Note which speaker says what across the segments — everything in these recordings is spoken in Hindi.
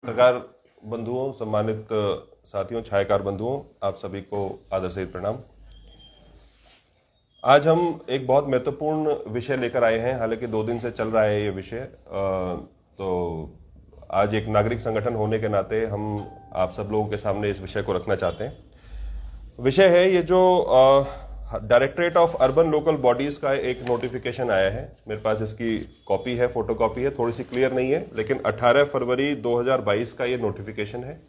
Speaker 1: पत्रकार बंधुओं, सम्मानित साथियों, छायाकार बंधुओं, आप सभी को आदर सहित प्रणाम। आज हम एक बहुत महत्वपूर्ण विषय लेकर आए हैं। हालांकि 2 दिन से चल रहा है ये विषय, तो आज एक नागरिक संगठन होने के नाते हम आप सब लोगों के सामने इस विषय को रखना चाहते हैं। विषय है ये जो directorate of urban local bodies का एक नोटिफिकेशन आया है। मेरे पास इसकी कॉपी है, फोटो कॉपी है, थोड़ी सी क्लियर नहीं है, लेकिन 18 फरवरी 2022 का ये नोटिफिकेशन है।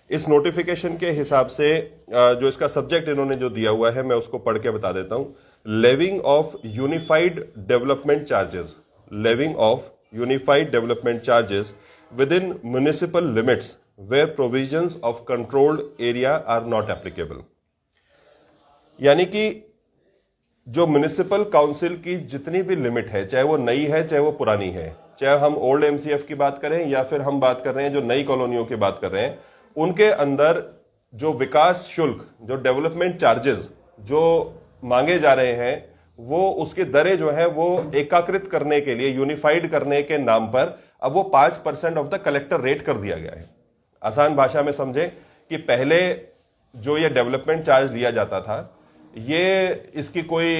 Speaker 1: इस नोटिफिकेशन के हिसाब से जो इसका सब्जेक्ट इन्होंने जो दिया हुआ है, मैं उसको पढ़ के बता देता हूं। Levying of unified development charges, levying of unified development charges within municipal limits where provisions of controlled area are not applicable. यानी कि जो म्युनिसिपल काउंसिल की जितनी भी लिमिट है, चाहे वो नई है चाहे वो पुरानी है, चाहे हम ओल्ड एमसीएफ की बात करें या फिर हम बात कर रहे हैं जो नई कॉलोनियों की बात कर रहे हैं, उनके अंदर जो विकास शुल्क, जो डेवलपमेंट चार्जेस जो मांगे जा रहे हैं, वो उसकी दरें जो है वो एकाकृत करने के लिए, यूनिफाइड करने के नाम पर अब वो 5% ऑफ द कलेक्टर रेट कर दिया गया है। आसान भाषा में समझें कि पहले जो ये डेवलपमेंट चार्ज लिया जाता था, ये इसकी कोई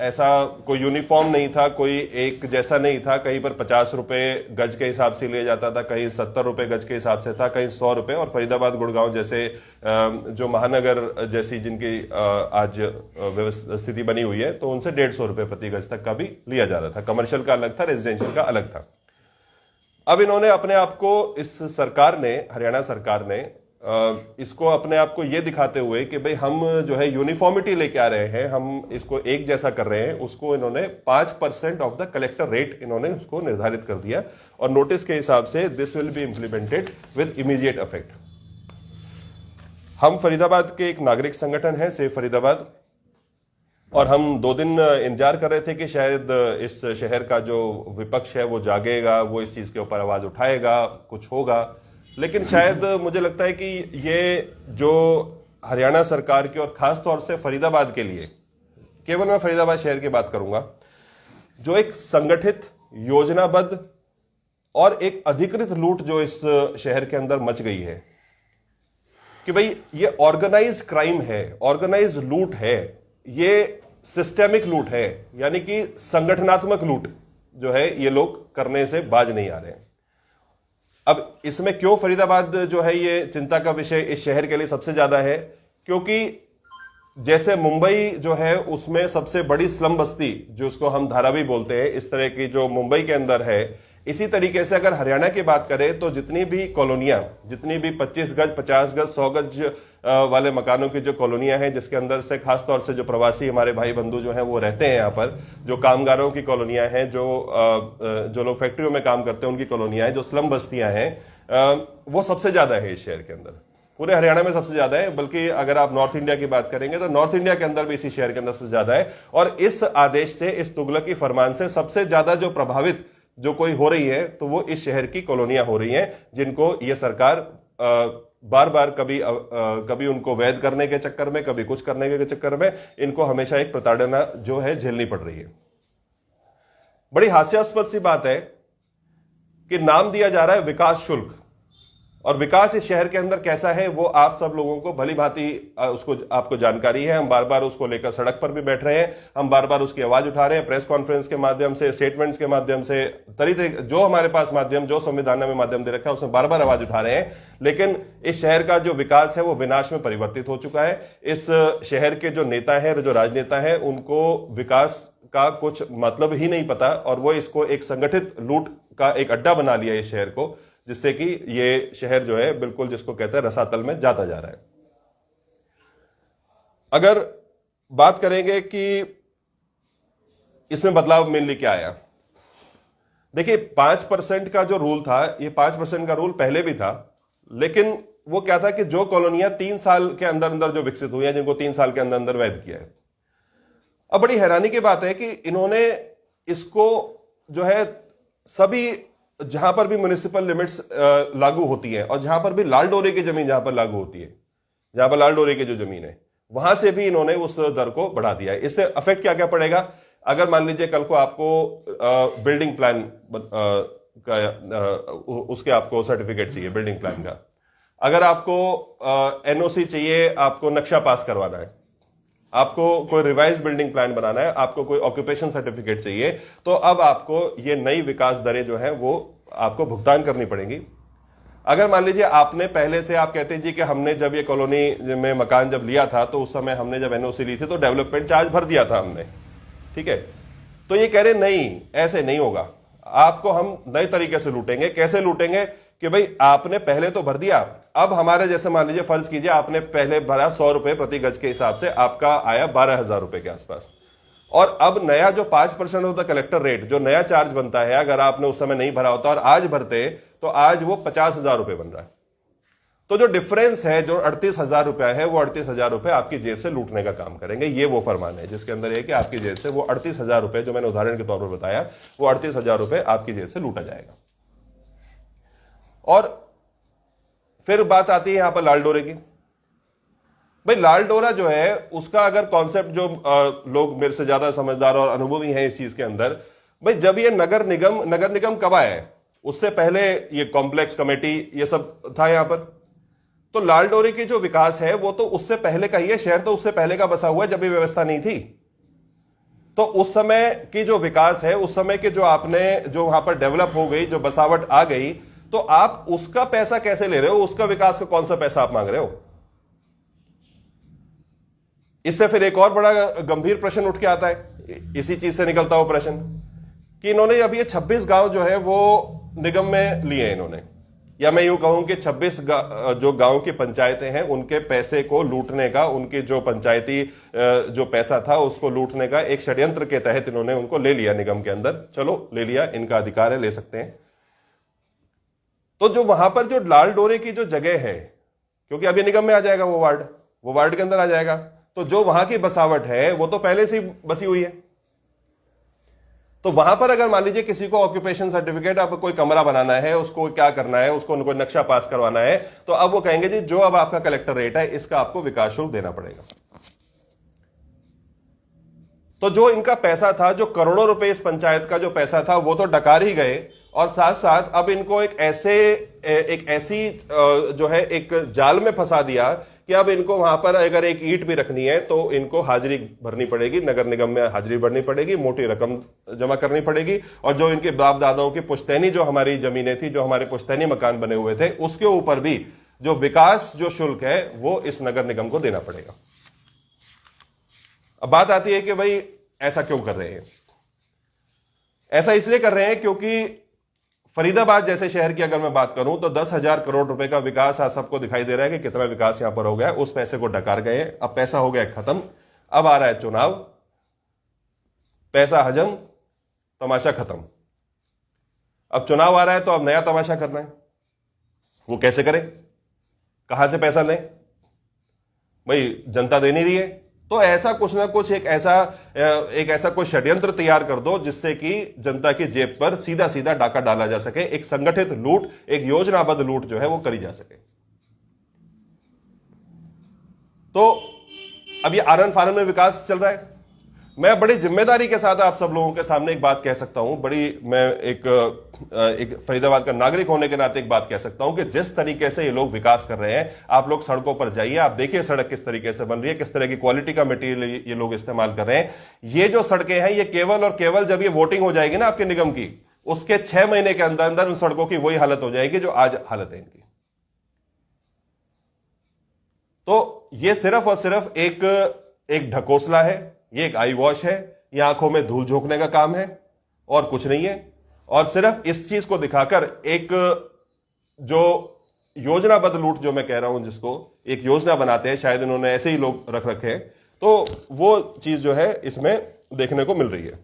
Speaker 1: ऐसा कोई यूनिफॉर्म नहीं था, कोई एक जैसा नहीं था। कहीं पर 50 रुपए गज के हिसाब से लिया जाता था, कहीं 70 रुपए गज के हिसाब से था, कहीं 100 रुपए, और फरीदाबाद गुड़गांव जैसे जो महानगर जैसी जिनकी आज स्थिति बनी हुई है, तो उनसे 150 रुपए प्रति गज तक का भी लिया जा रहा था। कमर्शियल का अलग था, रेजिडेंशियल का अलग था। अब इन्होंने अपने आप को, इस सरकार ने, हरियाणा सरकार ने इसको अपने आप को ये दिखाते हुए कि भाई हम जो है यूनिफॉर्मिटी लेके आ रहे हैं, हम इसको एक जैसा कर रहे हैं, उसको इन्होंने 5% ऑफ द कलेक्टर रेट इन्होंने उसको निर्धारित कर दिया। और नोटिस के हिसाब से this will be implemented with immediate effect. हम फरीदाबाद के एक नागरिक संगठन है, सेव फरीदाबाद, और हम 2 दिन इंतजार कर रहे थे कि शायद इस शहर का जो विपक्ष है वो जागेगा, वो इस चीज के ऊपर आवाज उठाएगा, कुछ होगा। लेकिन शायद मुझे लगता है कि ये जो हरियाणा सरकार की और खास तौर से फरीदाबाद के लिए, केवल मैं फरीदाबाद शहर की बात करूंगा, जो एक संगठित, योजनाबद्ध और एक अधिकृत लूट जो इस शहर के अंदर मच गई है, कि भाई ये ऑर्गेनाइज क्राइम है, ऑर्गेनाइज लूट है, ये सिस्टेमिक लूट है, यानी कि संगठनात्मक लूट जो है ये लोग करने से बाज नहीं आ रहे हैं। अब इसमें क्यों फरीदाबाद जो है ये चिंता का विषय इस शहर के लिए सबसे ज्यादा है, क्योंकि जैसे मुंबई जो है उसमें सबसे बड़ी स्लम बस्ती, जो उसको हम धारावी बोलते हैं, इस तरह की जो मुंबई के अंदर है, इसी तरीके से अगर हरियाणा की बात करें तो जितनी भी कॉलोनियां, जितनी भी 25 गज, 50 गज, 100 गज वाले मकानों की जो कॉलोनियां हैं, जिसके अंदर से खासतौर से जो प्रवासी हमारे भाई बंधु जो हैं वो रहते हैं यहाँ पर, जो कामगारों की कॉलोनियां हैं, जो लोग फैक्ट्रियों में काम करते हैं उनकी कॉलोनियां हैं, जो स्लम बस्तियां हैं, वो सबसे ज्यादा है इस शहर के अंदर। पूरे हरियाणा में सबसे ज्यादा है, बल्कि अगर आप नॉर्थ इंडिया की बात करेंगे तो नॉर्थ इंडिया के अंदर भी इसी शहर के अंदर सबसे ज्यादा है। और इस आदेश से, इस तुगलकी फरमान से सबसे ज्यादा जो प्रभावित जो कोई हो रही है, तो वो इस शहर की कॉलोनियां हो रही हैं, जिनको ये सरकार बार बार कभी उनको वैध करने के चक्कर में, कभी कुछ करने के चक्कर में, इनको हमेशा एक प्रताड़ना जो है झेलनी पड़ रही है। बड़ी हास्यास्पद सी बात है कि नाम दिया जा रहा है विकास शुल्क, और विकास इस शहर के अंदर कैसा है वो आप सब लोगों को भली भांति उसको आपको जानकारी है। हम बार बार उसको लेकर सड़क पर भी बैठ रहे हैं, हम बार बार उसकी आवाज उठा रहे हैं, प्रेस कॉन्फ्रेंस के माध्यम से, स्टेटमेंट्स के माध्यम से, तरीके जो हमारे पास माध्यम, जो संविधान में माध्यम दे रखा है, उसमें बार बार आवाज उठा रहे हैं। लेकिन इस शहर का जो विकास है वो विनाश में परिवर्तित हो चुका है। इस शहर के जो नेता है, जो राजनेता है, उनको विकास का कुछ मतलब ही नहीं पता, और वो इसको एक संगठित लूट का एक अड्डा बना लिया इस शहर को, जिससे कि ये शहर जो है बिल्कुल जिसको कहते हैं रसातल में जाता जा रहा है। अगर बात करेंगे कि इसमें बदलाव मेनली क्या आया, देखिए 5% का जो रूल था, ये 5% का रूल पहले भी था, लेकिन वो क्या था कि जो कॉलोनियां 3 साल के अंदर अंदर जो विकसित हुई हैं, जिनको 3 साल के अंदर अंदर वैध किया है। अब बड़ी हैरानी की बात है कि इन्होंने इसको जो है सभी, जहां पर भी म्युनिसिपल लिमिट्स लागू होती हैं और जहां पर भी लाल डोरे की जमीन जहां पर लागू होती है, जहां पर लाल डोरे की जो जमीन है, वहां से भी इन्होंने उस दर को बढ़ा दिया है। इससे अफेक्ट क्या क्या पड़ेगा? अगर मान लीजिए कल को आपको बिल्डिंग प्लान उसके आपको सर्टिफिकेट चाहिए बिल्डिंग प्लान का। अगर आपको एनओसी चाहिए, आपको नक्शा पास करवाना है, आपको कोई रिवाइज बिल्डिंग प्लान बनाना है, आपको कोई ऑक्यूपेशन सर्टिफिकेट चाहिए, तो अब आपको ये नई विकास दरें जो है वो आपको भुगतान करनी पड़ेंगी। अगर मान लीजिए आपने पहले से, आप कहते हैं जी कि हमने जब ये कॉलोनी में मकान जब लिया था तो उस समय हमने जब एनओसी ली थी तो डेवलपमेंट चार्ज भर दिया था हमने, ठीक है, तो ये कह रहे नहीं, ऐसे नहीं होगा, आपको हम नए तरीके से लूटेंगे। कैसे लूटेंगे कि भाई आपने पहले तो भर दिया, अब हमारे जैसे मान लीजिए फर्ज कीजिए आपने पहले भरा 100 रुपए प्रति गज के हिसाब से, आपका आया 12,000 रुपए के आसपास, और अब नया जो 5% ऑफ द कलेक्टर रेट जो नया चार्ज बनता है, अगर आपने उस समय नहीं भरा होता और आज भरते तो आज वो 50,000 रुपए बन रहा है। तो जो डिफरेंस है, जो 38,000 रुपया है, वो 38,000 रुपए आपकी जेब से लूटने का काम करेंगे। ये वो फरमान है जिसके अंदर है कि आपकी जेब से वो 38,000 रुपए जो मैंने उदाहरण के तौर पर बताया, वो 38,000 रुपए आपकी जेब से लूटा जाएगा। और फिर बात आती है यहां पर लाल डोरे की। भाई लाल डोरा जो है उसका अगर कॉन्सेप्ट, जो लोग मेरे से ज्यादा समझदार और अनुभवी हैं इस चीज के अंदर, भाई जब ये नगर निगम कब आया है, उससे पहले ये कॉम्प्लेक्स कमेटी ये सब था यहां पर। तो लाल डोरे की जो विकास है वो तो उससे पहले का ही है, शहर तो उससे पहले का बसा हुआ है जब ये व्यवस्था नहीं थी। तो उस समय की जो विकास है, उस समय के जो आपने जो वहां पर डेवलप हो गई, जो बसावट आ गई, तो आप उसका पैसा कैसे ले रहे हो, उसका विकास का कौन सा पैसा आप मांग रहे हो। इससे फिर एक और बड़ा गंभीर प्रश्न उठ के आता है, इसी चीज से निकलता हुआ प्रश्न, कि इन्होंने अभी ये 26 गांव जो है वो निगम में लिए इन्होंने, या मैं यूं कहूं कि 26 जो गांव की पंचायतें हैं उनके पैसे को लूटने का, उनके जो पंचायती जो पैसा था उसको लूटने का एक षड्यंत्र के तहत इन्होंने उनको ले लिया निगम के अंदर। चलो ले लिया, इनका अधिकार है, ले सकते हैं। तो जो वहां पर जो लाल डोरे की जो जगह है, क्योंकि अभी निगम में आ जाएगा वो वार्ड के अंदर आ जाएगा, तो जो वहां की बसावट है वो तो पहले से बसी हुई है। तो वहां पर अगर मान लीजिए किसी को ऑक्यूपेशन सर्टिफिकेट, अब कोई कमरा बनाना है, उसको क्या करना है, उसको कोई नक्शा पास करवाना है, तो अब वो कहेंगे जी जो अब आपका कलेक्टर रेट है इसका आपको विकास शुल्क देना पड़ेगा। तो जो इनका पैसा था, जो करोड़ों रुपए इस पंचायत का जो पैसा था, वो तो डकार ही गए, और साथ साथ अब इनको एक ऐसी जो है एक जाल में फंसा दिया कि अब इनको वहां पर अगर एक ईंट भी रखनी है तो इनको हाजिरी भरनी पड़ेगी, नगर निगम में हाजिरी भरनी पड़ेगी, मोटी रकम जमा करनी पड़ेगी, और जो इनके बाप दादाओं की पुश्तैनी जो हमारी जमीनें थी, जो हमारे पुश्तैनी मकान बने हुए थे, उसके ऊपर भी जो विकास जो शुल्क है वो इस नगर निगम को देना पड़ेगा। अब बात आती है कि भाई ऐसा क्यों कर रहे हैं। ऐसा इसलिए कर रहे हैं क्योंकि फरीदाबाद जैसे शहर की अगर मैं बात करूं तो 10,000 करोड़ रुपए का विकास आज सबको दिखाई दे रहा है कि कितना विकास यहां पर हो गया। उस पैसे को डकार गए, अब पैसा हो गया खत्म, अब आ रहा है चुनाव, पैसा हजम, तमाशा खत्म। अब चुनाव आ रहा है तो अब नया तमाशा करना है। वो कैसे करें, कहां से पैसा लें, भाई जनता दे नहीं रही है, तो ऐसा कुछ ना कुछ एक ऐसा कोई षड्यंत्र तैयार कर दो जिससे कि जनता की जेब पर सीधा सीधा डाका डाला जा सके, एक संगठित लूट, एक योजनाबद्ध लूट जो है वो करी जा सके। तो अब ये आरन फारन में विकास चल रहा है। मैं बड़ी जिम्मेदारी के साथ आप सब लोगों के सामने एक बात कह सकता हूं, मैं एक फरीदाबाद का नागरिक होने के नाते एक बात कह सकता हूं कि जिस तरीके से ये लोग विकास कर रहे हैं, आप लोग सड़कों पर जाइए, आप देखिए सड़क किस तरीके से बन रही है, किस तरह की क्वालिटी का मटेरियल ये लोग इस्तेमाल कर रहे हैं। ये जो सड़कें हैं ये केवल और केवल जब ये वोटिंग हो जाएगी ना आपके निगम की, उसके 6 महीने के अंदर अंदर उन सड़कों की वही हालत हो जाएगी जो आज हालत है इनकी। तो ये सिर्फ और सिर्फ एक ढकोसला है, ये एक आई वॉश है, ये आंखों में धूल झोंकने का काम है और कुछ नहीं है। और सिर्फ इस चीज को दिखाकर एक जो योजनाबद्ध लूट जो मैं कह रहा हूं, जिसको एक योजना बनाते हैं, शायद इन्होंने ऐसे ही लोग रख रखे हैं, तो वो चीज जो है इसमें देखने को मिल रही है।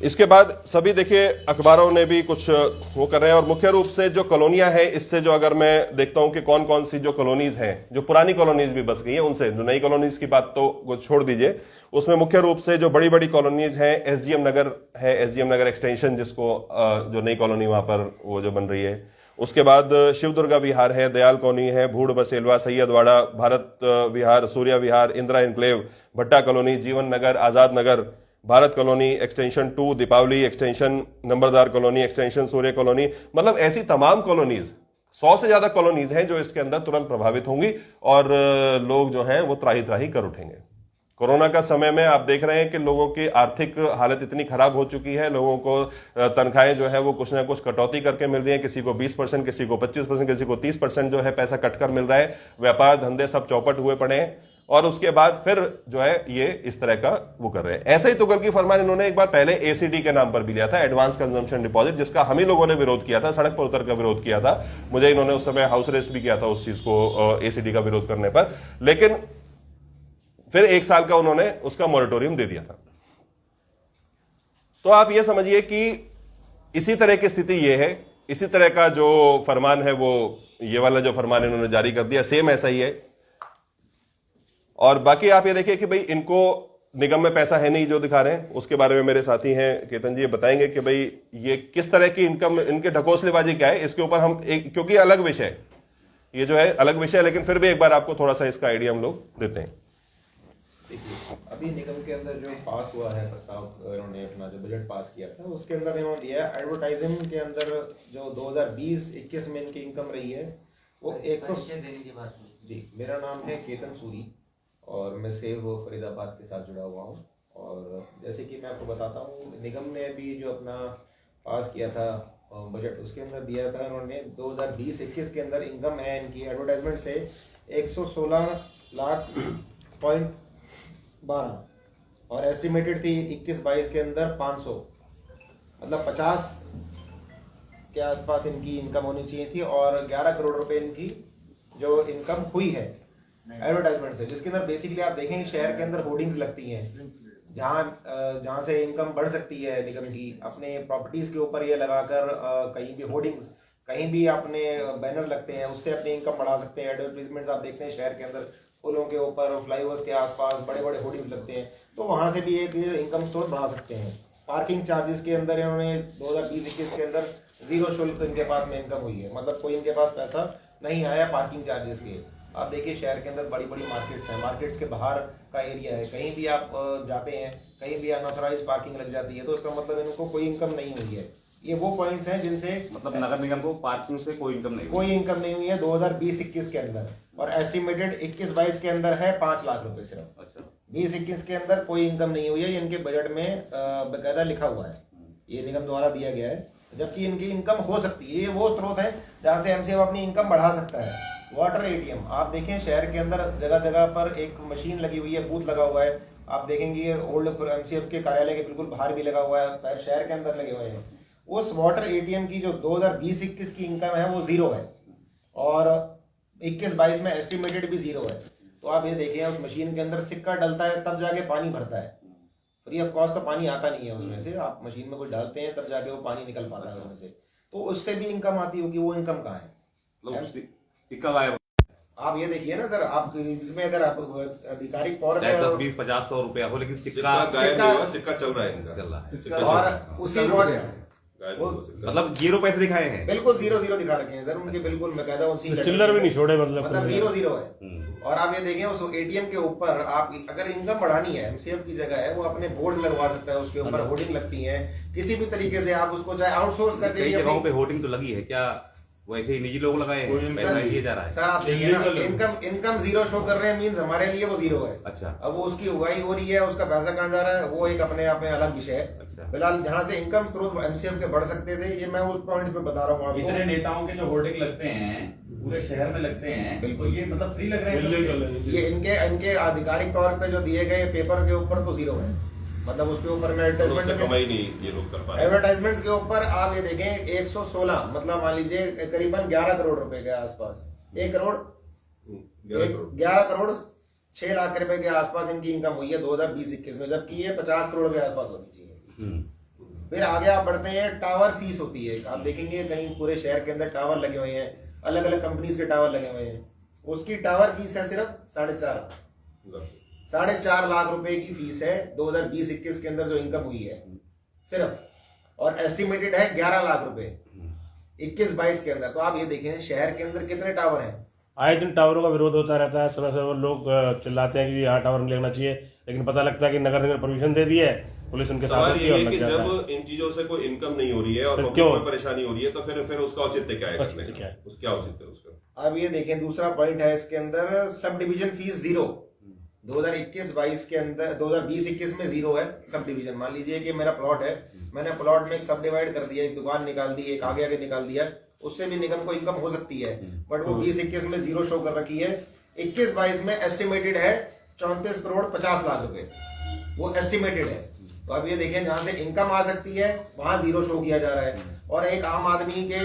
Speaker 1: इसके बाद सभी देखिए अखबारों ने भी कुछ वो कर रहे हैं, और मुख्य रूप से जो कॉलोनियां हैं, इससे जो अगर मैं देखता हूं कि कौन कौन सी जो कॉलोनीज हैं, जो पुरानी कॉलोनीज भी बस गई हैं, उनसे जो नई कॉलोनीज की बात तो छोड़ दीजिए, उसमें मुख्य रूप से जो बड़ी बड़ी कॉलोनीज हैं, एसडीएम नगर है, एसडीएम नगर एक्सटेंशन, जिसको जो नई कॉलोनी वहां पर वो जो बन रही है, उसके बाद शिव दुर्गा विहार है, दयाल कॉलोनी है, Bhood Baselwa, Saiyadwada, Bharat Vihar, Surya Vihar, Indira enclave, Bhatta colony, Jeevan Nagar, Azad Nagar, Bharat colony extension 2, Deepawali extension, Numberdar colony extension, Surya colony, मतलब ऐसी तमाम कॉलोनीज, 100 से ज्यादा कॉलोनीज हैं जो इसके अंदर तुरंत प्रभावित होंगी और लोग जो हैं वो त्राही त्राही कर उठेंगे। कोरोना का समय में आप देख रहे हैं कि लोगों की आर्थिक हालत इतनी खराब हो चुकी है, लोगों को तनख्वाहें जो है वो कुछ ना कुछ कटौती करके मिल रही है, किसी को 20%, किसी को 25%, किसी को 30% जो है पैसा कटकर मिल रहा है। व्यापार धंधे सब चौपट हुए पड़े हैं और उसके बाद फिर जो है ये इस तरह का वो कर रहे हैं। ऐसे ही तुगलकी फरमान इन्होंने एक बार पहले एसीडी के नाम पर भी लिया था, एडवांस कंजम्पशन डिपॉजिट, जिसका हम ही लोगों ने विरोध किया था, सड़क पर उतर कर विरोध किया था। मुझे इन्होंने उस समय हाउस अरेस्ट भी किया था उस चीज को, एसीडी का विरोध करने पर, लेकिन फिर 1 साल का उन्होंने उसका मॉरिटोरियम दे दिया था। तो आप ये समझिए कि इसी तरह की स्थिति ये है, इसी तरह का जो फरमान है वो ये वाला जो फरमान इन्होंने जारी कर दिया सेम ऐसा ही है। और बाकी आप ये देखिए कि भाई इनको निगम में पैसा है नहीं जो दिखा रहे हैं, उसके बारे में मेरे साथी हैं केतन जी, ये बताएंगे कि भाई ये किस तरह की इनकम, इनके ढकोसलेबाजी क्या है, इसके ऊपर हम क्योंकि अलग विषय है, ये जो है अलग विषय है, लेकिन फिर भी एक बार आपको थोड़ा सा इसका आइडिया हम लोग देते हैं।
Speaker 2: देखिए, अभी निगम के अंदर जो पास हुआ है प्रस्ताव, इन्होंने अपना जो बजट पास किया था उसके अंदर इन्होंने दिया है एडवर्टाइजिंग के अंदर जो 2020-21 में इनकी इनकम रही है वो 100। जी, मेरा नाम है केतन सूरी और मैं सेव फरीदाबाद के साथ जुड़ा हुआ हूँ। और जैसे कि मैं आपको बताता हूँ, निगम ने अभी जो अपना पास किया था बजट, उसके अंदर दिया था इन्होंने 2020-21 के अंदर इनकम है इनकी एडवर्टाइजमेंट से 116 लाख पॉइंट 12 और एस्टिमेटेड थी 21-22 के अंदर 500, मतलब 50 के आसपास इनकी इनकम होनी चाहिए थी। और 11 करोड़ रुपए इनकी जो इनकम हुई है एडवर्टाइजमेंट से, जिसके अंदर बेसिकली आप देखेंगे शहर के अंदर होर्डिंग्स लगती हैं जहां से इनकम बढ़ सकती है निगम की, अपने प्रॉपर्टीज के ऊपर ये लगाकर कहीं भी होर्डिंग्स, कहीं भी अपने बैनर लगते हैं, उससे अपनी इनकम बढ़ा सकते हैं। एडवर्टीजमेंट आप देखते हैं शहर के अंदर पुलों के ऊपर, फ्लाईओवर्स के आसपास बड़े बड़े होर्डिंग्स लगते हैं, तो वहां से भी एक इनकम स्रोत बढ़ा सकते हैं। पार्किंग चार्जेस के अंदर इन्होंने 2020-21 के अंदर 0 शुल्क इनके पास में इनकम हुई है, मतलब कोई इनके पास पैसा नहीं आया पार्किंग चार्जेस के। आप देखिए शहर के अंदर बड़ी बड़ी मार्केट्स हैं, मार्केट्स के बाहर का एरिया है, कहीं भी आप जाते हैं कहीं भी अनऑथराइज्ड पार्किंग लग जाती है, तो इसका मतलब इनको कोई इनकम नहीं हुई है। ये वो पॉइंट्स हैं जिनसे
Speaker 3: मतलब नगर निगम को पार्किंग से कोई इनकम नहीं हुई
Speaker 2: है 2020-21 के अंदर। और एस्टिमेटेड 21-22 के अंदर है 5 लाख रुपए सिर्फ।
Speaker 3: अच्छा,
Speaker 2: 20-21 के अंदर कोई इनकम नहीं हुई है, ये इनके बजट में बकायदा लिखा हुआ है, ये निगम द्वारा दिया गया है। जबकि इनकी इनकम हो सकती है, ये वो स्रोत है जहां से एमसीएफ अपनी इनकम बढ़ा सकता है। वाटर एटीएम आप देखें शहर के अंदर जगह जगह पर एक मशीन लगी हुई है, बूथ लगा हुआ है, आप देखेंगे ओल्ड एमसीएफ के कार्यालय के बिल्कुल बाहर भी लगा हुआ है, शहर के अंदर लगे हुए हैं। उस वाटर एटीएम की जो 2020-21 की इनकम है वो 0 है और 21-22 में एस्टिमेटेड भी 0 है। तो आप ये देखिए उस मशीन के अंदर सिक्का डलता है तब जाके पानी भरता है, फ्री ऑफ कॉस्ट तो पानी आता नहीं है उसमें से, आप मशीन में कुछ डालते हैं तब जाके वो पानी निकल पाता है उसमें से, तो उससे भी इनकम आती होगी। वो इनकम कहाँ है?
Speaker 3: सिक्का गायब।
Speaker 2: आप ये देखिए ना सर, आप इसमें अगर आप आधिकारिक तौर पे
Speaker 3: 10, 20, 50, 100 रुपया हो, लेकिन
Speaker 1: सिक्का चल रहा है इनका,
Speaker 3: चल रहा है।
Speaker 2: और उसी
Speaker 3: मतलब 0 पैसे दिखाए हैं,
Speaker 2: बिल्कुल 0 दिखा रखे हैं सर उनके, बिल्कुल मैं कहता हूँ
Speaker 4: चिल्लर भी नहीं छोड़े, मतलब
Speaker 2: 0 है। और आप ये देखें उस एटीएम के ऊपर आप अगर इनकम बढ़ानी है, एमसीएफ की जगह है, वो अपने बोर्ड लगवा सकता है, उसके ऊपर होर्डिंग लगती है, किसी भी तरीके से आप उसको चाहे आउटसोर्स करके
Speaker 3: कई जगहों पे होर्डिंग तो लगी है, क्या वैसे ही निजी लोग लगाए हैं, पैसा दिया जा रहा है?
Speaker 2: सर आप देखिए ना, इनकम 0 शो कर रहे हैं, मींस हमारे लिए वो 0 है।
Speaker 3: अच्छा,
Speaker 2: अब वो उसकी उगाई हो रही है, उसका पैसा कहाँ जा रहा है वो एक अपने आप में अलग विषय है।
Speaker 3: अच्छा,
Speaker 2: फिलहाल जहाँ से इनकम स्रोत एमसीएफ के बढ़ सकते थे, ये मैं उस पॉइंट पे बता रहा हूँ आपको।
Speaker 5: इतने नेताओं के जो होर्डिंग लगते हैं पूरे शहर में लगते हैं, बिल्कुल ये मतलब फ्री लग रहे हैं
Speaker 2: ये इनके आधिकारिक तौर पे जो दिए गए पेपर के ऊपर तो 0 है, मतलब उसके ऊपर में
Speaker 1: एडवर्टाइजमेंट कमाई नहीं ये लोग कर पाए।
Speaker 2: एडवर्टाइजमेंट्स के ऊपर आप ये देखें 116, मतलब मान लीजिए करीबन 11 करोड़ रुपए के आसपास, 11 करोड़ 6 लाख रुपए के आसपास इनकी इनकम हुई है 2020-21 में, जबकि ये 50 करोड़ के आसपास होनी चाहिए। फिर आगे आप बढ़ते हैं, टावर फीस होती है, आप देखेंगे कहीं पूरे शहर के अंदर टावर लगे हुए हैं, अलग अलग कंपनीज के टावर लगे हुए हैं, उसकी टावर फीस है सिर्फ 4.5 लाख रुपए की फीस है 2020-21 के अंदर जो इनकम हुई है सिर्फ, और एस्टिमेटेड है 11 लाख रुपए 21-22 के अंदर। तो आप ये देखें शहर के अंदर कितने टावर हैं।
Speaker 4: आए दिन टावरों का विरोध होता रहता है, समय समय लोग चिल्लाते हैं कि यहाँ टावर नहीं लगना चाहिए, लेकिन पता लगता है कि नगर निगम परमिशन दे दी है, पुलिस उनके साथ
Speaker 1: सवाल
Speaker 4: होती
Speaker 1: ये
Speaker 4: है और
Speaker 1: है
Speaker 4: लग
Speaker 1: कि
Speaker 4: जाता है।
Speaker 1: जब इन चीजों से कोई इनकम नहीं हो रही है और
Speaker 4: फिर
Speaker 1: पब्लिक
Speaker 4: क्यों?
Speaker 1: को परेशानी हो रही है तो फिर उसका औचित्य क्या है करने
Speaker 4: औचित्य क्या
Speaker 1: का?
Speaker 4: है?
Speaker 1: क्या औचित्य है उसका?
Speaker 2: अब ये देखें, दूसरा पॉइंट है इसके अंदर, सब डिवीजन फीस जीरो। 2021-22 के अंदर 2020-21 में जीरो है सब डिवीजन। मान लीजिए कि मेरा प्लॉट है, मैंने प्लॉट में एक सब डिवाइड कर दिया, एक दुकान निकाल दी, एक आगे आगे निकाल दिया, उससे भी निगम को इनकम हो सकती है, बट वो 20-21 में जीरो शो कर रखी है। 21-22 में एस्टिमेटेड है 34 करोड़ 50 लाख रुपए, वो एस्टिमेटेड है। तो अब ये देखें, जहां से इनकम आ सकती है वहां जीरो शो किया जा रहा है, और एक आम आदमी के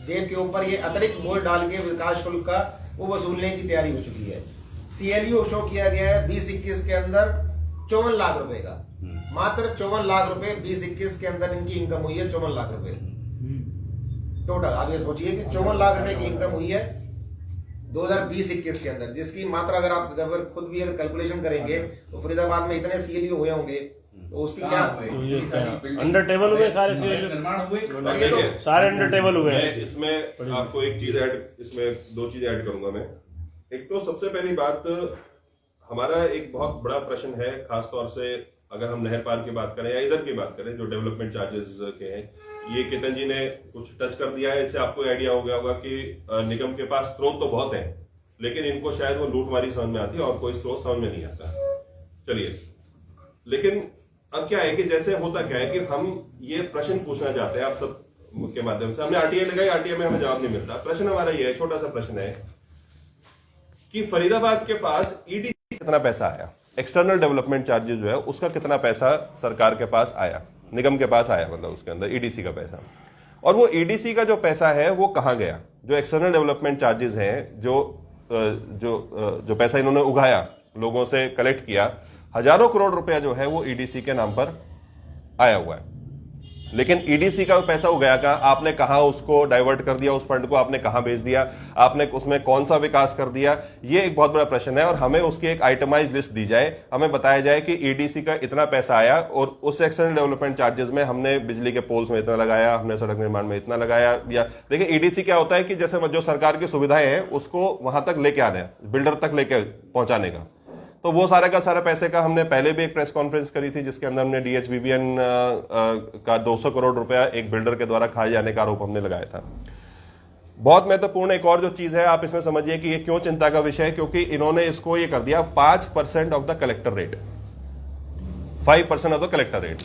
Speaker 2: जेब के ऊपर ये अतिरिक्त बोझ डाल के विकास शुल्क का वो वसूलने की तैयारी हो चुकी है। CLU शो किया गया है 20-21 के अंदर 54 लाख रुपए का, मात्र 54 लाख रुपए 20-21 के अंदर इनकी इनकम हुई है, 54 लाख रुपए टोटल। आप ये सोचिए कि 54 लाख रुपए की इनकम हुई है 2020-21 के अंदर, जिसकी मात्रा अगर आप अगर खुद भी अगर कैलकुलेशन करेंगे तो फरीदाबाद में इतने CLU हुए होंगे, तो उसकी क्या
Speaker 4: तो ये क्या अंडर टेबल हुए सारे CLU?
Speaker 5: निर्माण हुए,
Speaker 2: ये तो
Speaker 1: देखिए,
Speaker 4: सारे अंडर टेबल हुए
Speaker 1: मैं
Speaker 4: हैं।
Speaker 1: इसमें आपको एक चीज इसमें दो चीजें ऐड करूंगा मैं। एक तो सबसे पहली बात, हमारा एक बहुत बड़ा प्रश्न है, खासतौर से अगर हम नहर पार की बात करें या इधर की बात करें जो डेवलपमेंट चार्जेस के हैं। ये केतन जी ने कुछ टच कर दिया है, इससे आपको आइडिया हो गया होगा कि निगम के पास स्रोत तो बहुत है, लेकिन इनको शायद वो लूटमारी समझ में आती है और कोई स्रोत समझ में नहीं आता। चलिए, लेकिन अब क्या है कि जैसे होता क्या है कि हम ये प्रश्न पूछना चाहते हैं आप सब के माध्यम से। हमने RTI लगाई, RTI में हमें जवाब नहीं मिलता। प्रश्न हमारा ये है, छोटा सा प्रश्न है कि फरीदाबाद के पास EDC कितना पैसा आया, एक्सटर्नल डेवलपमेंट चार्जेस जो है उसका कितना पैसा सरकार के पास आया, निगम के पास आया, मतलब उसके अंदर EDC का पैसा। और वो EDC का जो पैसा है वो कहां गया? जो एक्सटर्नल डेवलपमेंट चार्जेस हैं, जो पैसा इन्होंने उगाया, लोगों से कलेक्ट किया, हजारों करोड़ रुपया जो है वो EDC के नाम पर आया हुआ है। लेकिन EDC का पैसा उगाया कहां? आपने कहां उसको डाइवर्ट कर दिया, उस फंड को आपने कहां भेज दिया, आपने उसमें कौन सा विकास कर दिया? ये एक बहुत बड़ा प्रश्न है और हमें उसकी एक आइटमाइज लिस्ट दी जाए, हमें बताया जाए कि EDC का इतना पैसा आया और उस एक्सटर्नल डेवलपमेंट चार्जेस में हमने बिजली के पोल्स में इतना लगाया, हमने सड़क निर्माण में इतना लगाया। या देखिए, EDC क्या होता है कि जैसे जो सरकार की सुविधाएं हैं उसको वहां तक लेके आने, बिल्डर तक लेके पहुंचाने का। तो वो सारा का सारा पैसे का हमने पहले भी एक प्रेस कॉन्फ्रेंस करी थी जिसके अंदर हमने DHBBN का 200 करोड़ रुपया एक बिल्डर के द्वारा खाए जाने का आरोप हमने लगाया था। बहुत महत्वपूर्ण एक और जो चीज है, आप इसमें समझिए कि ये क्यों चिंता का विषय है, क्योंकि इन्होंने इसको ये कर दिया 5% of the collector rate, 5% of the collector rate.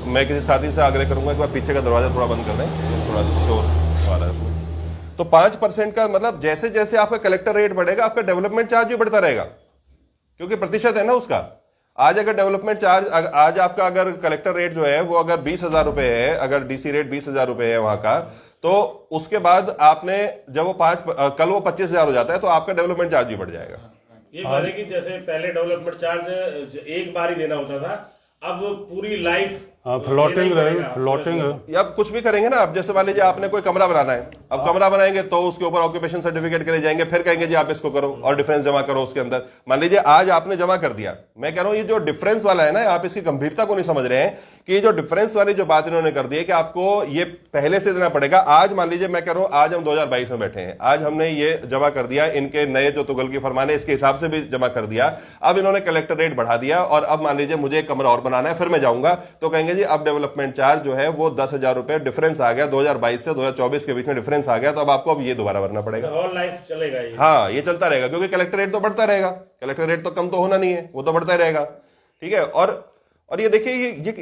Speaker 1: मैं किसी साथी से आग्रह करूंगा एक बार पीछे का दरवाजा थोड़ा बंद कर दें, थोड़ा शोर आ रहा है उसमें। तो 5% का मतलब जैसे जैसे आपका कलेक्टर रेट बढ़ेगा आपका डेवलपमेंट चार्ज भी बढ़ता रहेगा, क्योंकि प्रतिशत है ना उसका। आज अगर डेवलपमेंट चार्ज, आज आपका अगर कलेक्टर रेट जो है वो अगर 20,000 रुपए है, अगर DC रेट 20,000 रुपए है वहां का, तो उसके बाद आपने जब वो कल वो 25,000 हो जाता है तो आपका डेवलपमेंट चार्ज भी बढ़ जाएगा।
Speaker 4: ये बात कि जैसे पहले डेवलपमेंट चार्ज एक बार ही देना होता था, अब पूरी लाइफ
Speaker 6: फ्लोटिंग रहेगी, फ्लोटिंग है।
Speaker 1: अब कुछ भी करेंगे ना, आप जैसे मान लीजिए आपने कोई कमरा बनाना है, अब कमरा बनाएंगे तो उसके ऊपर ऑक्यूपेशन सर्टिफिकेट करे जाएंगे, फिर कहेंगे जी आप इसको करो और डिफरेंस जमा करो उसके अंदर। मान लीजिए आज आपने जमा कर दिया, मैं कह रहा हूं ये जो डिफरेंस वाला है ना, आप इसकी गंभीरता को नहीं समझ रहे हैं कि ये जो डिफरेंस वाली जो बात इन्होंने कर दी है कि आपको ये पहले से देना पड़ेगा। आज मान लीजिए मैं कह रहा हूं आज हम 2022 में बैठे हैं, आज हमने ये जमा कर दिया, इनके नए जो तुगल की फरमान है इसके हिसाब से भी जमा कर दिया। अब इन्होंने कलेक्टर रेट बढ़ा दिया और अब मान लीजिए मुझे एक कमरा और बनाना है, फिर मैं जाऊंगा तो कहेंगे जी अब डेवलपमेंट चार्ज जो है वो 10,000 रुपए डिफरेंस आ गया, 2022 से 2024 के बीच में डिफरेंस आ गया, तो अब आपको अब ये दोबारा भरना पड़ेगा।
Speaker 4: ऑल लाइफ चलेगा ये।
Speaker 1: हाँ, ये चलता रहेगा क्योंकि कलेक्टर रेट तो बढ़ता रहेगा, कलेक्टर रेट तो कम तो होना नहीं है, वो तो बढ़ता ही रहेगा। ठीक है। और ये देखिए ये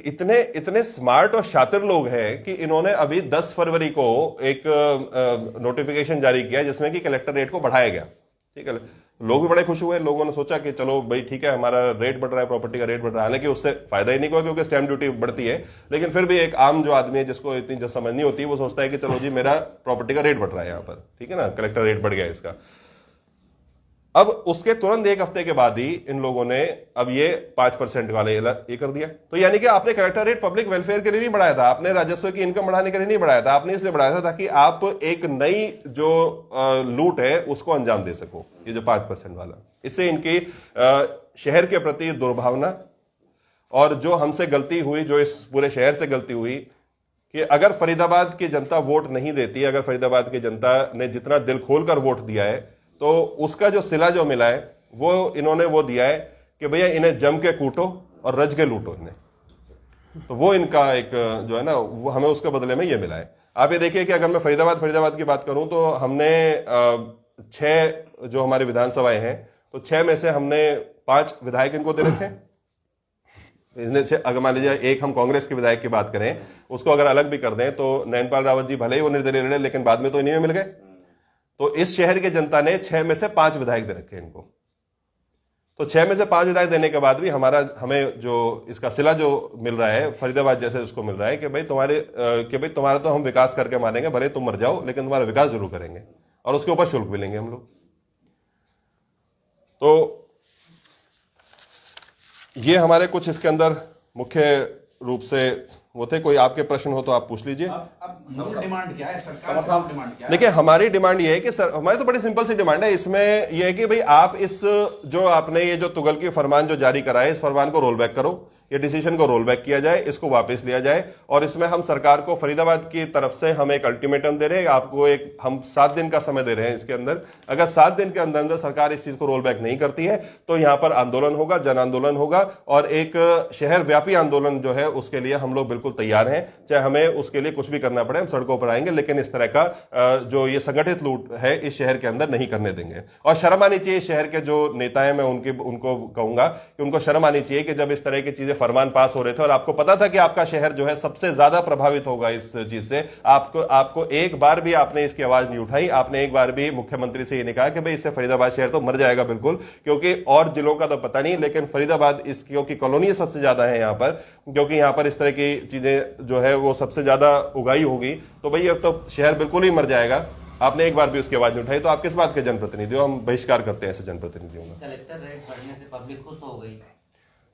Speaker 1: इतने स्मार्ट और शातिर लोग हैं कि इन्होंने अभी 10 फरवरी को एक नोटिफिकेशन जारी किया जिसमें कि कलेक्टर रेट को बढ़ाया गया। ठीक है, लोग भी बड़े खुश हुए, लोगों ने सोचा कि चलो भाई ठीक है, हमारा रेट बढ़ रहा है, प्रॉपर्टी का रेट बढ़ रहा है। हालांकि उससे फायदा ही नहीं हुआ क्योंकि स्टैंप ड्यूटी बढ़ती है, लेकिन फिर भी एक आम जो आदमी है जिसको इतनी जो समझ नहीं होती वो सोचता है कि चलो जी मेरा प्रॉपर्टी का रेट बढ़ रहा है यहाँ पर, ठीक है ना, कलेक्टर रेट बढ़ गया इसका। अब उसके तुरंत एक हफ्ते के बाद ही इन लोगों ने अब ये 5% वाले ये कर दिया। तो यानी कि आपने कलेक्टर रेट पब्लिक वेलफेयर के लिए नहीं बढ़ाया था, आपने राजस्व की इनकम बढ़ाने के लिए नहीं बढ़ाया था, आपने इसलिए बढ़ाया था ताकि आप एक नई जो लूट है उसको अंजाम दे सको। ये जो 5% वाला, इससे इनकी शहर के प्रति दुर्भावना और जो हमसे गलती हुई, जो इस पूरे शहर से गलती हुई कि अगर फरीदाबाद की जनता वोट नहीं देती, अगर फरीदाबाद की जनता ने जितना दिल खोलकर वोट दिया है तो उसका जो सिला जो मिला है वो इन्होंने वो दिया है कि भैया इन्हें जम के कूटो और रज के लूटो इन्हें। तो वो इनका एक जो है ना, वो हमें उसके बदले में ये मिला है। आप ये देखिए कि अगर मैं फरीदाबाद की बात करूं तो हमने 6 जो हमारी विधानसभाएं हैं, तो 6 में से हमने 5 विधायक इनको दे रखे हैं। अगर मान लीजिए एक हम कांग्रेस के विधायक की बात करें, उसको अगर अलग भी कर दें तो नैनपाल रावत जी भले ही वो निर्दलीय लड़े, लेकिन बाद में तो इन्हीं में मिल गए। तो इस शहर की जनता ने 6 में से 5 विधायक दे रखे हैं इनको। तो 6 में से 5 विधायक देने के बाद भी हमें जो इसका सिला जो मिल रहा है फरीदाबाद जैसे उसको मिल रहा है कि भाई तुम्हारा तो हम विकास करके मानेंगे, भले तुम मर जाओ लेकिन तुम्हारा विकास जरूर करेंगे और उसके ऊपर शुल्क भी लेंगे हम लोग। तो ये हमारे कुछ इसके अंदर मुख्य रूप से वो थे। कोई आपके प्रश्न हो तो आप पूछ लीजिए।
Speaker 5: अब मूल डिमांड क्या है सरकार से? आप डिमांड क्या है?
Speaker 1: देखिए हमारी डिमांड ये है कि सर, हमारी तो बड़ी सिंपल सी डिमांड है। इसमें यह है कि भाई आप इस जो आपने ये जो तुगल की फरमान जो जारी करा है, इस फरमान को रोल बैक करो, ये डिसीजन को रोल बैक किया जाए, इसको वापस लिया जाए। और इसमें हम सरकार को फरीदाबाद की तरफ से हम एक अल्टीमेटम दे रहे हैं, आपको हम 7 दिन का समय दे रहे हैं। इसके अंदर अगर 7 दिन के अंदर सरकार इस चीज को रोल बैक नहीं करती है तो यहां पर आंदोलन होगा, जन आंदोलन होगा और एक शहर व्यापी आंदोलन जो है उसके लिए हम लोग बिल्कुल तैयार हैं। चाहे हमें उसके लिए कुछ भी करना पड़े, हम सड़कों पर आएंगे, लेकिन इस तरह का जो ये संगठित लूट है इस शहर के अंदर नहीं करने देंगे। और शर्म आनी चाहिए शहर के जो नेता है, मैं उनको कहूंगा कि उनको शर्म आनी चाहिए कि जब इस तरह की चीजें फरमान पास हो रहे थे और आपको पता था कि आपका शहर जो है सबसे ज्यादा प्रभावित होगा इस चीज से, आपको एक बार भी आपने इसकी आवाज नहीं उठाई। आपने एक बार भी मुख्यमंत्री से ये नहीं कहा कि भाई इससे फरीदाबाद शहर तो मर जाएगा बिल्कुल, क्योंकि और जिलों का तो पता नहीं, लेकिन फरीदाबाद क्योंकि कॉलोनी सबसे ज्यादा है यहां पर, क्योंकि यहां पर इस तरह की चीजें जो है वो सबसे ज्यादा उगाई होगी, तो भाई अब तो शहर बिल्कुल ही मर जाएगा। आपने एक बार भी उसकी आवाज नहीं उठाई, तो आप किस बात के जनप्रतिनिधि हो? हम बहिष्कार करते हैं ऐसे जनप्रतिनिधियों का।
Speaker 7: कलेक्टर रेट बढ़ने से पब्लिक खुश हो गई,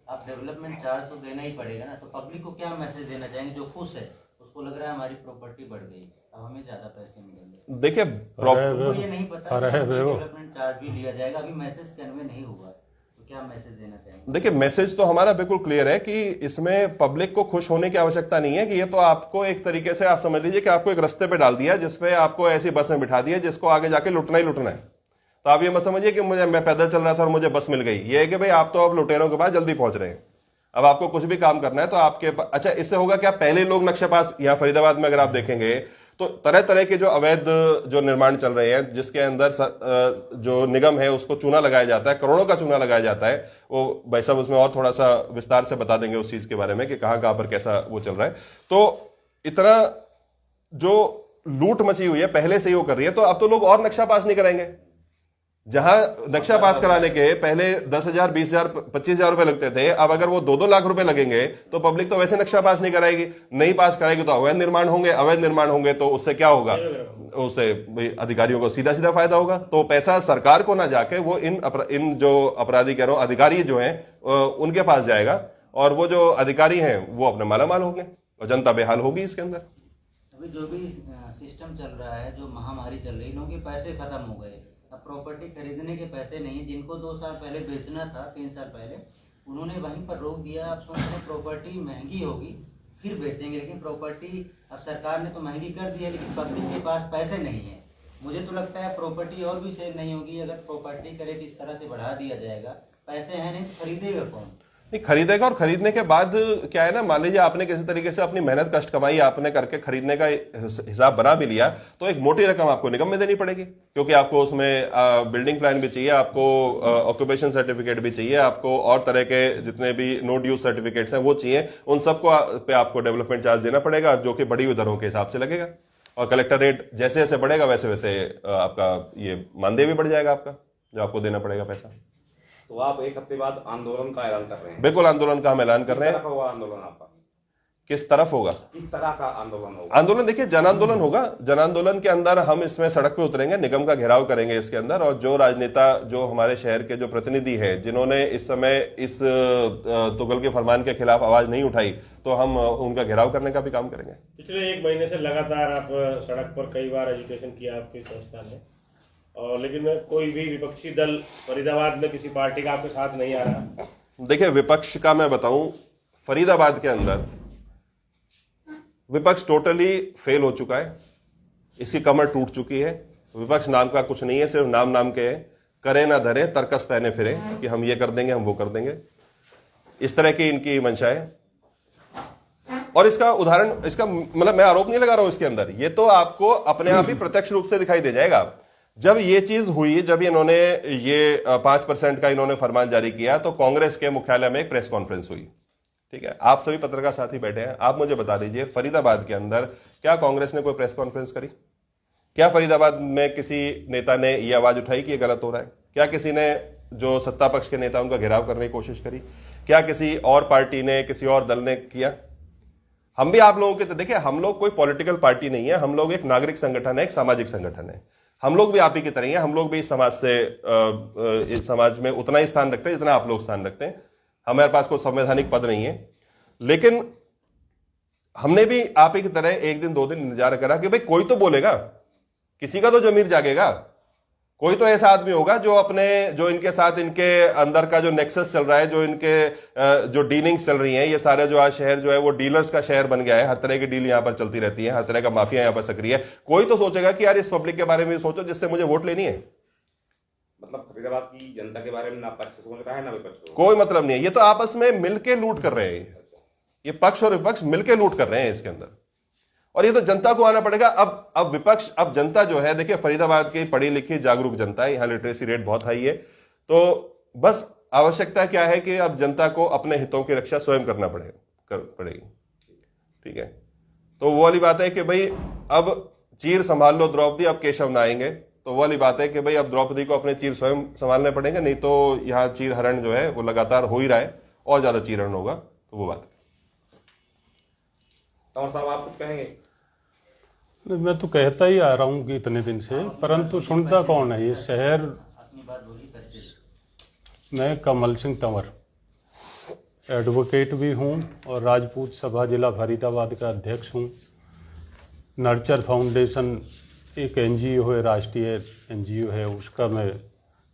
Speaker 7: अब डेवलपमेंट चार्ज तो देना ही पड़ेगा ना, तो पब्लिक को क्या मैसेज देना चाहेंगे? जो खुश है उसको लग रहा है हमारी प्रॉपर्टी बढ़ गई, अब हमें ज्यादा पैसे मिलेंगे।
Speaker 1: देखिए
Speaker 7: तो ये नहीं पता डेवलपमेंट चार्ज भी लिया जाएगा, अभी मैसेज कन्वे नहीं हुआ, तो क्या मैसेज देना चाहेंगे?
Speaker 1: देखिए मैसेज तो हमारा बिल्कुल क्लियर है कि इसमें पब्लिक को खुश होने की आवश्यकता नहीं है। कि ये तो आपको एक तरीके से आप समझ लीजिए कि आपको एक रास्ते पे डाल दिया जिसपे आपको ऐसी बस में बिठा दिया जिसको आगे जाके लुटना ही लुटना है। तो आप ये मत समझिए कि मैं पैदल चल रहा था और मुझे बस मिल गई। ये है कि भाई आप तो अब लुटेरों के पास जल्दी पहुंच रहे हैं। अब आपको कुछ भी काम करना है तो आपके अच्छा, इससे होगा क्या? पहले लोग नक्शेबाज यहाँ फरीदाबाद में अगर आप देखेंगे तो तरह तरह के जो अवैध जो निर्माण चल रहे हैं, जिसके अंदर जो निगम है उसको चूना लगाया जाता है, करोड़ों का चूना लगाया जाता है। वो भाई साहब उसमें और थोड़ा सा विस्तार से बता देंगे उस चीज के बारे में कि कहां कहां पर कैसा वो चल रहा है। तो इतना जो लूट मची हुई है पहले से ही वो कर रही है, तो अब तो लोग और नक्शा पास नहीं कराएंगे। जहां नक्शा पास कराने के पहले 10,000, 20,000, 25,000 रुपए लगते थे, अब अगर वो 2-2 लाख रुपए लगेंगे तो पब्लिक तो वैसे नक्शा पास नहीं कराएगी। नहीं पास कराएगी तो अवैध निर्माण होंगे, अवैध निर्माण होंगे तो उससे क्या होगा? उससे अधिकारियों को सीधा सीधा फायदा होगा। तो पैसा सरकार को ना जाके वो इन जो अपराधी कह रहा हूं अधिकारी जो हैं उनके पास जाएगा, और वो जो अधिकारी हैं वो अपने मालामाल होंगे और जनता बेहाल होगी इसके अंदर।
Speaker 7: अभी जो भी सिस्टम चल रहा है, जो महामारी चल रही है, लोगों के पैसे खत्म हो गए, अब प्रॉपर्टी खरीदने के पैसे नहीं। जिनको 2 साल पहले बेचना था, 3 साल पहले, उन्होंने वहीं पर रोक दिया। अब सोच रहे प्रॉपर्टी महंगी होगी फिर बेचेंगे, लेकिन प्रॉपर्टी अब सरकार ने तो महंगी कर दी है, लेकिन पब्लिक के पास पैसे नहीं है। मुझे तो लगता है प्रॉपर्टी और भी सेल नहीं होगी अगर प्रॉपर्टी का रेट इस तरह से बढ़ा दिया जाएगा। पैसे हैं नहीं तो खरीदेगा कौन?
Speaker 1: नहीं खरीदेगा, और खरीदने के बाद क्या है ना, मान लीजिए आपने किसी तरीके से अपनी मेहनत कष्ट कमाई आपने करके खरीदने का हिसाब बना भी लिया, तो एक मोटी रकम आपको निगम में देनी पड़ेगी, क्योंकि आपको उसमें बिल्डिंग प्लान भी चाहिए, आपको ऑक्यूपेशन सर्टिफिकेट भी चाहिए, आपको और तरह के जितने भी नो ड्यूज सर्टिफिकेट्स हैं वो चाहिए। उन सबको पे आपको डेवलपमेंट चार्ज देना पड़ेगा, जो कि बढ़ी हुई दरों के हिसाब से लगेगा। और कलेक्टर रेट जैसे जैसे बढ़ेगा वैसे वैसे आपका ये मानदेय भी बढ़ जाएगा, आपका जो आपको देना पड़ेगा पैसा।
Speaker 3: तो आप 1 हफ्ते बाद आंदोलन का ऐलान कर रहे हैं?
Speaker 1: बिल्कुल आंदोलन का हम ऐलान कर रहे हैं।
Speaker 3: किस तरह का होगा आंदोलन आपका?
Speaker 1: किस तरफ होगा
Speaker 3: किस तरह का आंदोलन होगा?
Speaker 1: आंदोलन? देखिए जन आंदोलन होगा। जन आंदोलन के अंदर हम इसमें सड़क पे उतरेंगे, निगम का घेराव करेंगे इसके अंदर, और जो राजनेता जो हमारे शहर के जो प्रतिनिधि हैं जिन्होंने इस समय इस तुगल के फरमान के खिलाफ आवाज नहीं उठाई, तो हम उनका घेराव करने का भी काम करेंगे।
Speaker 4: पिछले 1 महीने से लगातार आप सड़क पर कई बार एजुकेशन किया आपकी संस्था ने, और लेकिन कोई भी विपक्षी दल फरीदाबाद में किसी पार्टी का आपके साथ नहीं आ रहा।
Speaker 1: देखिए विपक्ष का मैं बताऊं, फरीदाबाद के अंदर विपक्ष टोटली फेल हो चुका है, इसकी कमर टूट चुकी है। विपक्ष नाम का कुछ नहीं है, सिर्फ नाम के है। करे ना धरे तर्कस पहने फिरे कि हम ये कर देंगे, हम वो कर देंगे। इस तरह की इनकी मंशा है। और इसका उदाहरण, इसका मतलब मैं आरोप नहीं लगा रहा हूं इसके अंदर, ये तो आपको अपने आप ही प्रत्यक्ष रूप से दिखाई दे जाएगा। जब ये चीज हुई, जब इन्होंने ये 5% का इन्होंने फरमान जारी किया, तो कांग्रेस के मुख्यालय में एक प्रेस कॉन्फ्रेंस हुई। ठीक है, आप सभी पत्रकार साथी बैठे हैं, आप मुझे बता दीजिए फरीदाबाद के अंदर क्या कांग्रेस ने कोई प्रेस कॉन्फ्रेंस करी? क्या फरीदाबाद में किसी नेता ने यह आवाज उठाई कि यह गलत हो रहा है? क्या किसी ने, जो सत्ता पक्ष के नेता, उनका घेराव करने की कोशिश करी? क्या किसी और पार्टी ने, किसी और दल ने किया? हम भी आप लोगों के, तो देखिए, हम लोग कोई पॉलिटिकल पार्टी नहीं है, हम लोग एक नागरिक संगठन है, एक सामाजिक संगठन है। हम लोग भी आप ही की तरह ही हैं, हम लोग भी इस समाज से, इस समाज में उतना ही स्थान रखते हैं जितना आप लोग स्थान रखते हैं। हमारे पास कोई संवैधानिक पद नहीं है, लेकिन हमने भी आप ही की तरह एक दिन दो दिन इंतजार करा कि भाई कोई तो बोलेगा, किसी का तो जमीर जागेगा, कोई तो ऐसा आदमी होगा जो अपने, जो इनके साथ, इनके अंदर का जो नेक्सस चल रहा है, जो इनके जो डीलिंग्स चल रही हैं, ये सारे जो आज शहर जो है वो डीलर्स का शहर बन गया है, हर तरह की डील यहां पर चलती रहती है, हर तरह का माफिया यहां पर सक्रिय है। कोई तो सोचेगा कि यार इस पब्लिक के बारे में सोचो जिससे मुझे वोट लेनी है।
Speaker 3: मतलब फरीदाबाद की जनता के बारे में ना पक्ष सोच रहा है ना विपक्ष,
Speaker 1: कोई मतलब नहीं है, ये तो आपस में मिलके लूट कर रहे हैं, ये पक्ष और विपक्ष मिलके लूट कर रहे हैं इसके अंदर। और ये तो जनता को आना पड़ेगा। अब विपक्ष, अब जनता जो है, देखिए फरीदाबाद की पढ़ी लिखी जागरूक जनता है, यहां लिटरेसी रेट बहुत हाई है, तो बस आवश्यकता क्या है कि अब जनता को अपने हितों की रक्षा स्वयं करना पड़ेगी। ठीक है, तो वो वाली बात है कि भाई अब चीर संभाल लो द्रौपदी, अब केशव ना आएंगे। तो वो वाली बात है कि भाई अब द्रौपदी को अपने चीर स्वयं संभालने पड़ेंगे, नहीं तो यहां चीर हरण जो है वो लगातार हो ही रहा है और ज्यादा चीर हरण होगा। तो वो बात है।
Speaker 3: तंवर साहब, आप कुछ कहेंगे?
Speaker 6: मैं तो कहता ही आ रहा हूँ कि इतने दिन से, परंतु सुनता कौन है? ये शहर,
Speaker 7: अपनी बात बोली करते।
Speaker 6: मैं कमल सिंह तंवर एडवोकेट भी हूँ और राजपूत सभा जिला फरीदाबाद का अध्यक्ष हूँ। नर्चर फाउंडेशन एक एनजीओ है, राष्ट्रीय एनजीओ है, उसका मैं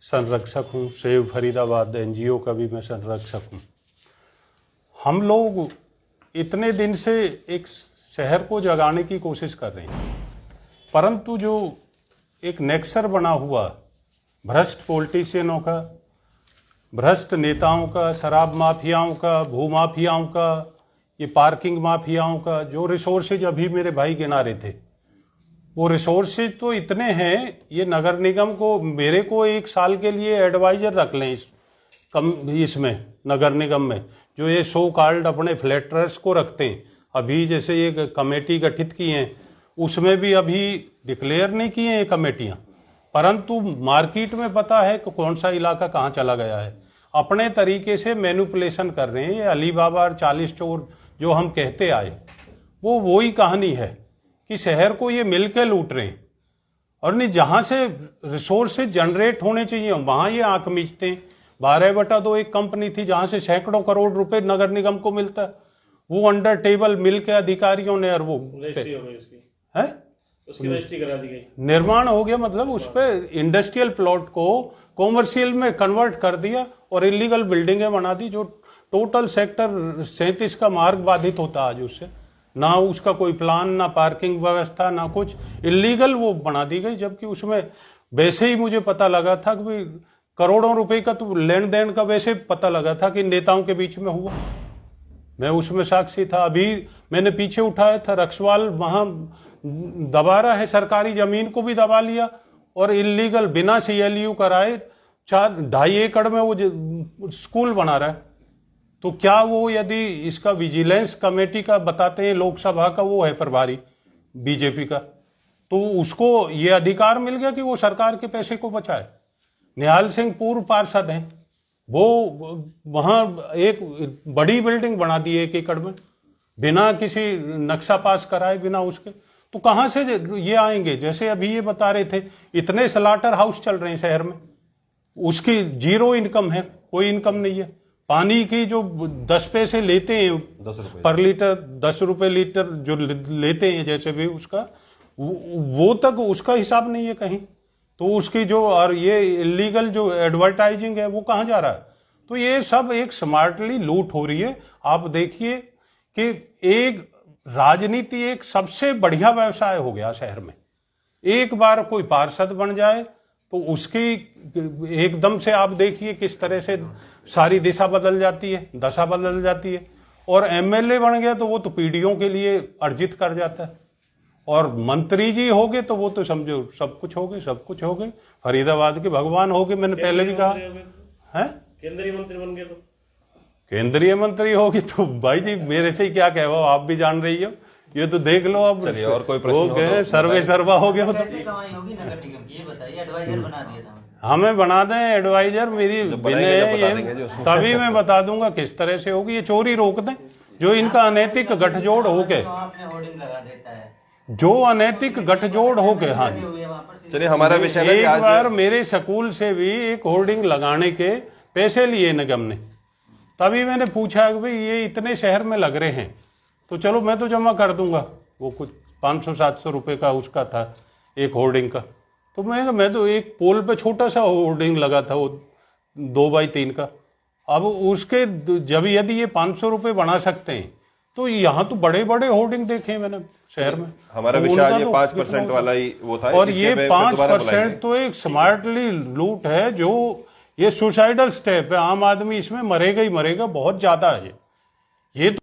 Speaker 6: संरक्षक हूँ। सेव फरीदाबाद एनजीओ का भी मैं संरक्षक हूँ। हम लोग इतने दिन से एक शहर को जगाने की कोशिश कर रहे हैं, परंतु जो एक नेक्सर बना हुआ भ्रष्ट पॉलिटिशियनों का, भ्रष्ट नेताओं का, शराब माफियाओं का, भूमाफियाओं का, ये पार्किंग माफियाओं का, जो रिसोर्सेज अभी मेरे भाई गिना रहे थे, वो रिसोर्सेज तो इतने हैं, ये नगर निगम को, मेरे को 1 साल के लिए एडवाइजर रख लें इसमें नगर निगम में, जो ये सो कॉल्ड अपने फ्लैटरर्स को रखते हैं। अभी जैसे ये कमेटी गठित की हैं, उसमें भी अभी डिक्लेयर नहीं किए ये कमेटियां, परंतु मार्केट में पता है कि कौन सा इलाका कहाँ चला गया है। अपने तरीके से मैनिपुलेशन कर रहे हैं। ये अली बाबा और 40 चोर जो हम कहते आए, वो वही कहानी है कि शहर को ये मिलकर लूट रहे हैं, और नहीं, जहां से रिसोर्सेज जनरेट होने चाहिए वहां ये आंख मीचते हैं। 12/2 एक कंपनी थी जहां से सैकड़ों करोड़ रुपए नगर निगम को मिलता है, वो अंडर टेबल मिल के अधिकारियों ने, और वो
Speaker 4: रजिस्ट्री हो गई उसकी,
Speaker 6: है
Speaker 4: उसकी रजिस्ट्री करा दी गई,
Speaker 6: निर्माण हो गया, मतलब उस पर इंडस्ट्रियल प्लॉट को कॉमर्शियल में कन्वर्ट कर दिया और इलीगल बिल्डिंगें बना दी, जो टोटल सेक्टर 37 का मार्ग बाधित होता आज उससे। ना उसका कोई प्लान, ना पार्किंग व्यवस्था, ना कुछ, इलीगल वो बना दी गई। जबकि उसमें वैसे ही मुझे पता लगा था कि करोड़ों रुपए का तो लेन देन का वैसे पता लगा था कि नेताओं के बीच में हुआ, मैं उसमें साक्षी था। अभी मैंने पीछे उठाया था, रक्सवाल वहां दबा रहा है, सरकारी जमीन को भी दबा लिया और इलीगल बिना CLU कराए 2.5 एकड़ में वो स्कूल बना रहा है। तो क्या वो, यदि इसका विजिलेंस कमेटी का बताते हैं, लोकसभा का वो है प्रभारी बीजेपी का, तो उसको ये अधिकार मिल गया कि वो सरकार के पैसे को बचाए। निहाल सिंह पूर्व पार्षद हैं, वो वहां एक बड़ी बिल्डिंग बना दी 1 एकड़ में बिना किसी नक्शा पास कराए, बिना उसके। तो कहां से ये आएंगे? जैसे अभी ये बता रहे थे, इतने स्लाटर हाउस चल रहे हैं शहर में, उसकी 0 इनकम है, कोई इनकम नहीं है। पानी की जो 10 पैसे लेते हैं
Speaker 1: 10 रुपए
Speaker 6: पर लीटर, 10 रुपए लीटर जो लेते हैं, जैसे भी उसका वो तक उसका हिसाब नहीं है कहीं। तो उसकी जो, और ये इलीगल जो एडवर्टाइजिंग है वो कहाँ जा रहा है? तो ये सब एक स्मार्टली लूट हो रही है। आप देखिए कि एक राजनीति एक सबसे बढ़िया व्यवसाय हो गया शहर में। एक बार कोई पार्षद बन जाए तो उसकी एकदम से आप देखिए किस तरह से सारी दिशा बदल जाती है, दशा बदल जाती है। और एमएलए बन गया तो वो तो पीढ़ियों के लिए अर्जित कर जाता है, और मंत्री जी हो गए तो वो तो समझो सब कुछ हो गए, सब कुछ हो गए, फरीदाबाद के भगवान हो गए। मैंने पहले भी कहा है,
Speaker 4: केंद्रीय मंत्री बन गए तो
Speaker 6: केंद्रीय मंत्री होगी तो भाई जी मेरे से ही क्या कहवा, आप भी जान रही हो, ये तो देख लो अब।
Speaker 1: चलिए, और कोई प्रश्न
Speaker 6: हो
Speaker 1: हो
Speaker 6: गए
Speaker 1: तो
Speaker 6: सर्वे सर्वा हो गया।
Speaker 7: कैसे कमाई होगी नगर निगम की, ये बताइए। एडवाइजर बना दिया था
Speaker 6: हमें बना दें एडवाइजर, मेरी
Speaker 1: जब बनाएंगे जब बता देंगे
Speaker 6: ये
Speaker 1: जो।
Speaker 6: तभी मैं बता दूंगा किस तरह से होगी। ये चोरी रोक दें, जो इनका अनैतिक गठजोड़ हो के,
Speaker 7: आपने होर्डिंग लगा देता है
Speaker 6: जो अनैतिक गठजोड़ हो के। हाँ जी,
Speaker 7: वहाँ पर
Speaker 1: चलिए, हमारा विषय ना कि
Speaker 6: एक
Speaker 1: आज
Speaker 6: बार मेरे स्कूल से भी एक होर्डिंग लगाने के पैसे लिए निगम ने, तभी मैंने पूछा कि भाई ये इतने शहर में लग रहे हैं तो चलो मैं तो जमा कर दूंगा। वो कुछ 500-700 रुपए का उसका था एक होर्डिंग का। तो मैं तो एक पोल पे छोटा सा होर्डिंग लगा था, वो 2x3 का। अब उसके जब यदि ये 500 रुपए बना सकते हैं तो यहाँ तो बड़े बड़े होर्डिंग देखे हैं मैंने शहर में।
Speaker 1: हमारा
Speaker 6: तो
Speaker 1: विषय
Speaker 6: उनका
Speaker 1: आज ये
Speaker 6: तो
Speaker 1: 5% वाला ही वो था,
Speaker 6: और
Speaker 1: इसलिए
Speaker 6: ये
Speaker 1: मैं फिर दोबारा बुलाएंगे।
Speaker 6: 5% तो एक स्मार्टली लूट है, जो ये सुसाइडल स्टेप है। आम आदमी इसमें मरेगा ही मरेगा, बहुत ज्यादा है ये तो